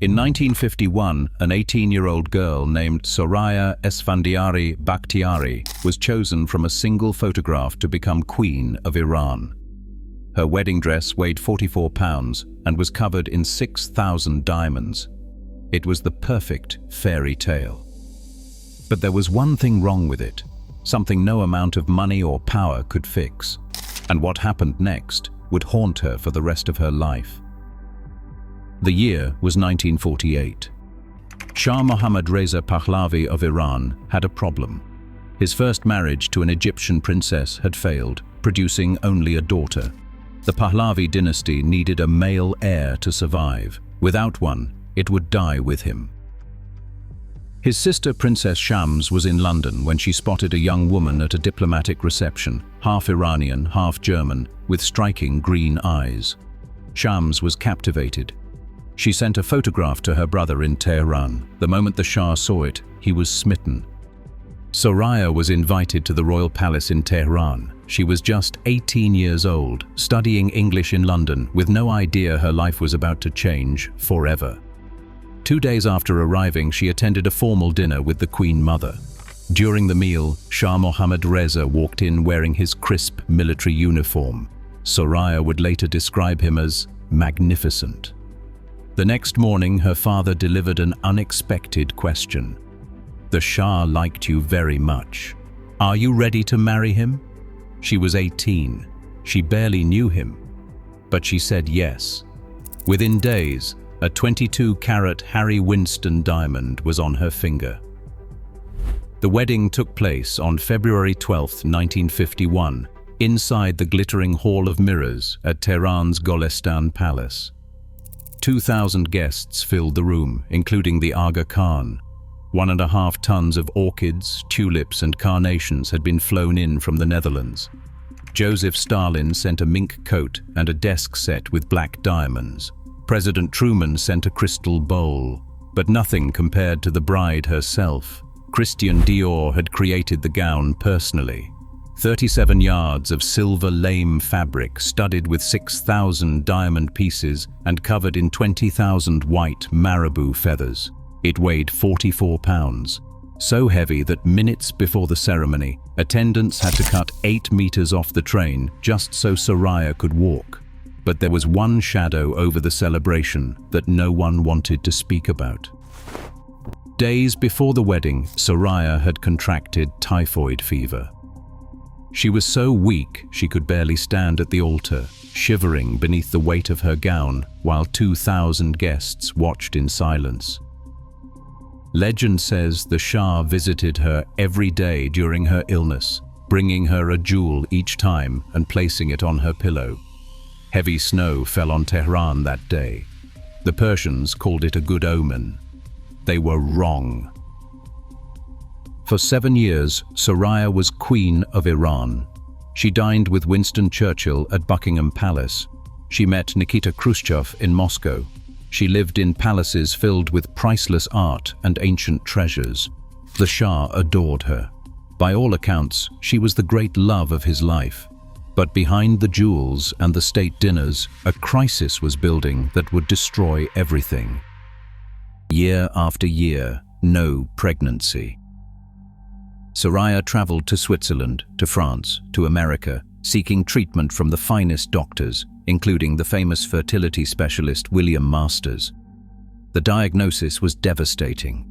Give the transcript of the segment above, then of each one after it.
In 1951, an 18-year-old girl named Soraya Esfandiary-Bakhtiary was chosen from a single photograph to become Queen of Iran. Her wedding dress weighed 44 pounds and was covered in 6,000 diamonds. It was the perfect fairy tale. But there was one thing wrong with it, something no amount of money or power could fix. And what happened next would haunt her for the rest of her life. The year was 1948. Shah Mohammad Reza Pahlavi of Iran had a problem. His first marriage to an Egyptian princess had failed, producing only a daughter. The Pahlavi dynasty needed a male heir to survive. Without one, it would die with him. His sister Princess Shams was in London when she spotted a young woman at a diplomatic reception, half Iranian, half German, with striking green eyes. Shams was captivated. She sent a photograph to her brother in Tehran. The moment the Shah saw it, he was smitten. Soraya was invited to the royal palace in Tehran. She was just 18 years old, studying English in London, with no idea her life was about to change forever. 2 days after arriving, she attended a formal dinner with the Queen Mother. During the meal, Shah Mohammad Reza walked in wearing his crisp military uniform. Soraya would later describe him as magnificent. The next morning, her father delivered an unexpected question. "The Shah liked you very much. Are you ready to marry him?" She was 18. She barely knew him. But she said yes. Within days, a 22-carat Harry Winston diamond was on her finger. The wedding took place on February 12, 1951, inside the glittering Hall of Mirrors at Tehran's Golestan Palace. 2,000 guests filled the room, including the Aga Khan. 1.5 tons of orchids, tulips and carnations had been flown in from the Netherlands. Joseph Stalin sent a mink coat and a desk set with black diamonds. President Truman sent a crystal bowl, but nothing compared to the bride herself. Christian Dior had created the gown personally. 37 yards of silver lame fabric studded with 6,000 diamond pieces and covered in 20,000 white marabou feathers. It weighed 44 pounds, so heavy that minutes before the ceremony, attendants had to cut 8 meters off the train just so Soraya could walk. But there was one shadow over the celebration that no one wanted to speak about. Days before the wedding, Soraya had contracted typhoid fever. She was so weak she could barely stand at the altar, shivering beneath the weight of her gown while 2,000 guests watched in silence. Legend says the Shah visited her every day during her illness, bringing her a jewel each time and placing it on her pillow. Heavy snow fell on Tehran that day. The Persians called it a good omen. They were wrong. For 7 years, Soraya was Queen of Iran. She dined with Winston Churchill at Buckingham Palace. She met Nikita Khrushchev in Moscow. She lived in palaces filled with priceless art and ancient treasures. The Shah adored her. By all accounts, she was the great love of his life. But behind the jewels and the state dinners, a crisis was building that would destroy everything. Year after year, no pregnancy. Soraya traveled to Switzerland, to France, to America, seeking treatment from the finest doctors, including the famous fertility specialist William Masters. The diagnosis was devastating.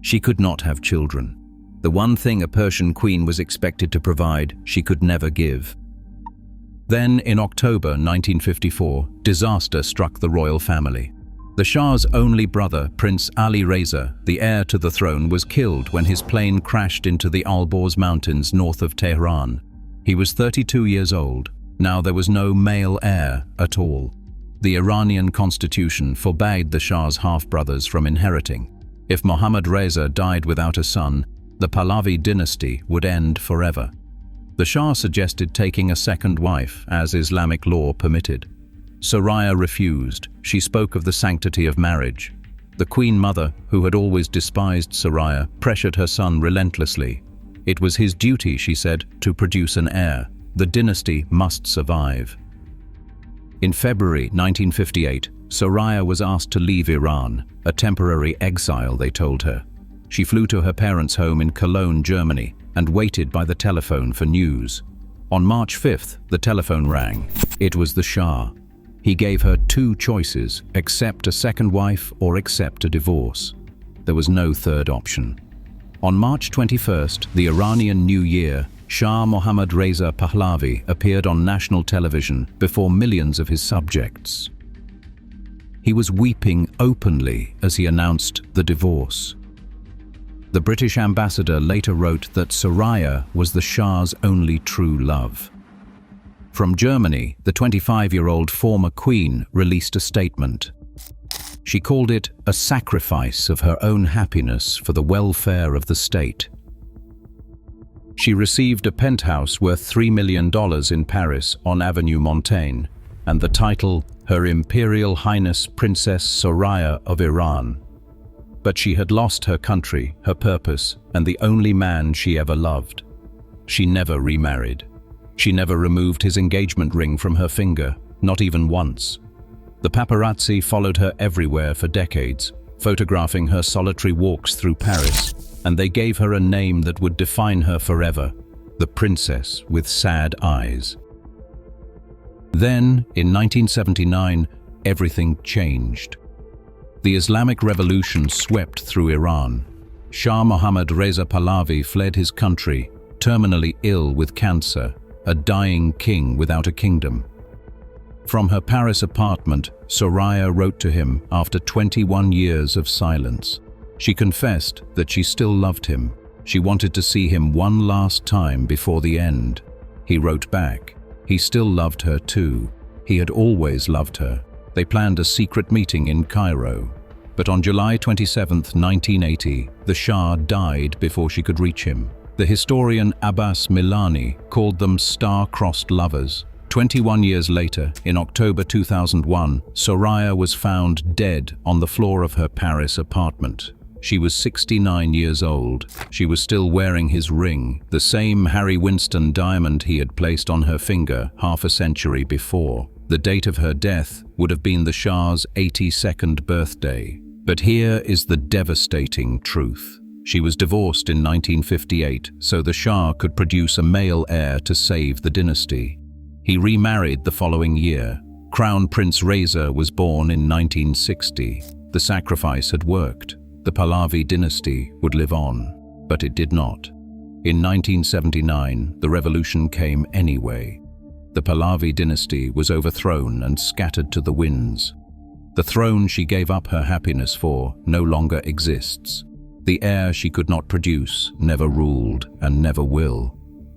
She could not have children. The one thing a Persian queen was expected to provide, she could never give. Then, in October 1954, disaster struck the royal family. The Shah's only brother, Prince Ali Reza, the heir to the throne, was killed when his plane crashed into the Alborz Mountains north of Tehran. He was 32 years old. Now there was no male heir at all. The Iranian constitution forbade the Shah's half-brothers from inheriting. If Mohammad Reza died without a son, the Pahlavi dynasty would end forever. The Shah suggested taking a second wife, as Islamic law permitted. Soraya refused. She spoke of the sanctity of marriage. The Queen Mother, who had always despised Soraya, pressured her son relentlessly. It was his duty, she said, to produce an heir. The dynasty must survive. In February 1958, Soraya was asked to leave Iran, a temporary exile, they told her. She flew to her parents' home in Cologne, Germany, and waited by the telephone for news. On March 5th, the telephone rang. It was the Shah. He gave her two choices: accept a second wife or accept a divorce. There was no third option. On March 21st, the Iranian New Year, Shah Mohammad Reza Pahlavi appeared on national television before millions of his subjects. He was weeping openly as he announced the divorce. The British ambassador later wrote that Soraya was the Shah's only true love. From Germany, the 25-year-old former queen released a statement. She called it a sacrifice of her own happiness for the welfare of the state. She received a penthouse worth $3 million in Paris on Avenue Montaigne, and the title, Her Imperial Highness Princess Soraya of Iran. But she had lost her country, her purpose, and the only man she ever loved. She never remarried. She never removed his engagement ring from her finger, not even once. The paparazzi followed her everywhere for decades, photographing her solitary walks through Paris, and they gave her a name that would define her forever: the Princess with Sad Eyes. Then, in 1979, everything changed. The Islamic Revolution swept through Iran. Shah Mohammad Reza Pahlavi fled his country, terminally ill with cancer, a dying king without a kingdom. From her Paris apartment, Soraya wrote to him after 21 years of silence. She confessed that she still loved him. She wanted to see him one last time before the end. He wrote back. He still loved her too. He had always loved her. They planned a secret meeting in Cairo. But on July 27, 1980, the Shah died before she could reach him. The historian Abbas Milani called them star-crossed lovers. 21 years later, in October 2001, Soraya was found dead on the floor of her Paris apartment. She was 69 years old. She was still wearing his ring, the same Harry Winston diamond he had placed on her finger half a century before. The date of her death would have been the Shah's 82nd birthday. But here is the devastating truth. She was divorced in 1958, so the Shah could produce a male heir to save the dynasty. He remarried the following year. Crown Prince Reza was born in 1960. The sacrifice had worked. The Pahlavi dynasty would live on, but it did not. In 1979, the revolution came anyway. The Pahlavi dynasty was overthrown and scattered to the winds. The throne she gave up her happiness for no longer exists. The heir she could not produce never ruled and never will.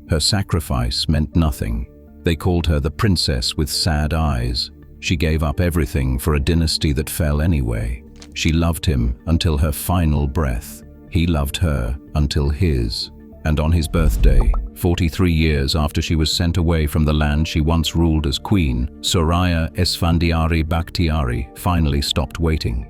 Her sacrifice meant nothing. They called her the Princess with Sad Eyes. She gave up everything for a dynasty that fell anyway. She loved him until her final breath. He loved her until his. And on his birthday, 43 years after she was sent away from the land she once ruled as queen, Soraya Esfandiary-Bakhtiary finally stopped waiting.